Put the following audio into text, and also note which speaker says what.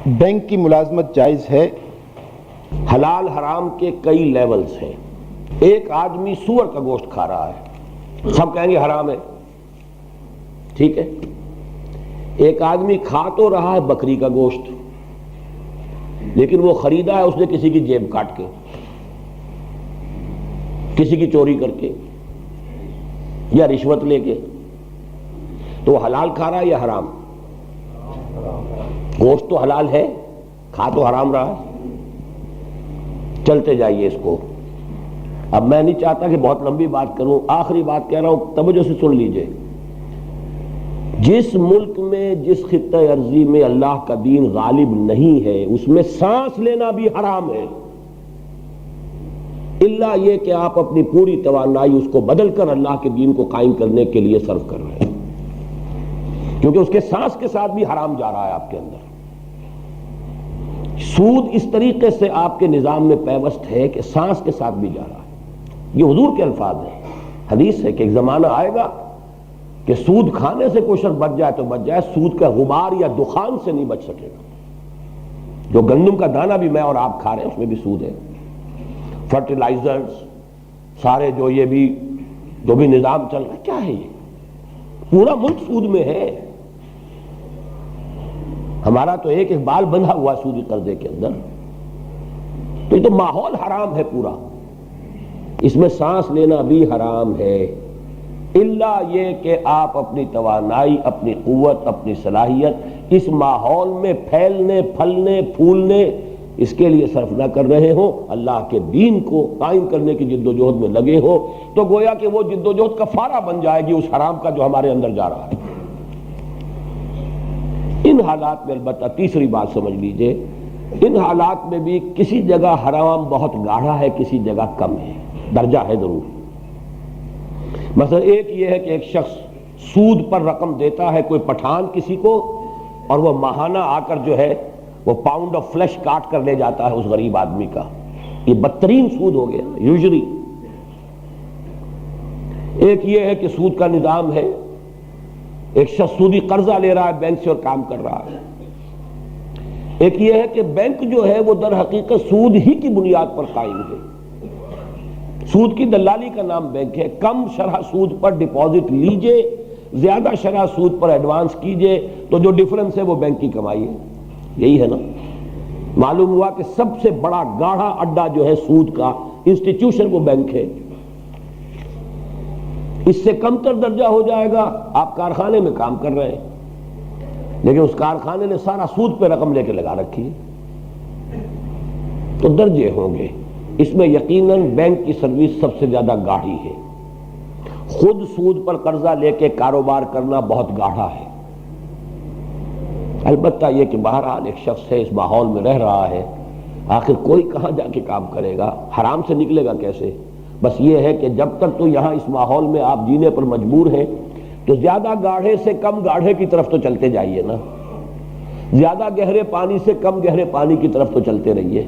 Speaker 1: Bank کی ملازمت جائز ہے؟
Speaker 2: حلال حرام کے کئی لیولز ہیں. ایک آدمی سور کا گوشت کھا رہا ہے، سب کہیں گے حرام ہے، ٹھیک ہے. ایک آدمی کھا تو رہا ہے بکری کا گوشت، لیکن وہ خریدا ہے اس نے کسی کی جیب کاٹ کے، کسی کی چوری کر کے یا رشوت لے کے. تو وہ حلال کھا رہا ہے یا حرام؟ گوشت تو حلال ہے، کھا تو حرام رہا ہے. چلتے جائیے اس کو. اب میں نہیں چاہتا کہ بہت لمبی بات کروں، آخری بات کہہ رہا ہوں، توجہ سے سن لیجئے. جس ملک میں، جس خطہ ارضی میں اللہ کا دین غالب نہیں ہے، اس میں سانس لینا بھی حرام ہے، الا یہ کہ آپ اپنی پوری توانائی اس کو بدل کر اللہ کے دین کو قائم کرنے کے لیے صرف کر رہے ہیں، کیونکہ اس کے سانس کے ساتھ بھی حرام جا رہا ہے آپ کے اندر. سود اس طریقے سے آپ کے نظام میں پیوست ہے کہ سانس کے ساتھ بھی جا رہا ہے. یہ حضور کے الفاظ ہیں، حدیث ہے کہ ایک زمانہ آئے گا کہ سود کھانے سے کوئی شخص بچ جائے تو بچ جائے، سود کا غبار یا دخان سے نہیں بچ سکے گا. جو گندم کا دانہ بھی میں اور آپ کھا رہے ہیں اس میں بھی سود ہے، فرٹیلائزرز سارے جو بھی نظام چل رہا ہے، کیا ہے یہ؟ پورا ملک سود میں ہے. ہمارا تو ایک بال بندھا ہوا سودی قرضے کے اندر. تو یہ تو ماحول حرام ہے پورا، اس میں سانس لینا بھی حرام ہے، الا یہ کہ آپ اپنی توانائی، اپنی قوت، اپنی صلاحیت اس ماحول میں پھیلنے، پھلنے، پھولنے، اس کے لیے صرف نہ کر رہے ہو، اللہ کے دین کو قائم کرنے کی جد و جہد میں لگے ہو، تو گویا کہ وہ جد و جہد کفارہ بن جائے گی اس حرام کا جو ہمارے اندر جا رہا ہے. ان حالات میں البتہ تیسری بات سمجھ لیجئے، ان حالات میں بھی کسی جگہ حرام بہت گاڑھا ہے، کسی جگہ کم ہے، درجہ ہے ضرور. مثلا ایک یہ ہے کہ ایک شخص سود پر رقم دیتا ہے کوئی پٹھان کسی کو، اور وہ ماہانہ آ کر جو ہے وہ پاؤنڈ آف فلیش کاٹ کر لے جاتا ہے اس غریب آدمی کا. یہ بدترین سود ہو گیا یوزری. ایک یہ ہے کہ سود کا نظام ہے، ایک شخص سودی قرضہ لے رہا ہے بینک سے اور کام کر رہا ہے. ایک یہ ہے کہ بینک جو ہے وہ در حقیقت سود ہی کی بنیاد پر قائم ہے. سود کی دلالی کا نام بینک ہے. کم شرح سود پر ڈپازٹ لیجئے، زیادہ شرح سود پر ایڈوانس کیجئے، تو جو ڈیفرنس ہے وہ بینک کی کمائی ہے. یہی ہے نا. معلوم ہوا کہ سب سے بڑا گاڑھا اڈا جو ہے سود کا انسٹیٹیوشن وہ بینک ہے. اس سے کم تر درجہ ہو جائے گا، آپ کارخانے میں کام کر رہے ہیں لیکن اس کارخانے نے سارا سود پہ رقم لے کے لگا رکھی ہے، تو درجے ہوں گے. اس میں یقیناً بینک کی سروس سب سے زیادہ گاڑھی ہے. خود سود پر قرضہ لے کے کاروبار کرنا بہت گاڑھا ہے. البتہ یہ کہ بہرحال ایک شخص ہے، اس ماحول میں رہ رہا ہے، آخر کوئی کہاں جا کے کام کرے گا، حرام سے نکلے گا کیسے؟ بس یہ ہے کہ جب تک تو یہاں اس ماحول میں آپ جینے پر مجبور ہیں تو زیادہ گاڑھے سے کم گاڑھے کی طرف تو چلتے جائیے نا، زیادہ گہرے پانی سے کم گہرے پانی کی طرف تو چلتے رہیے.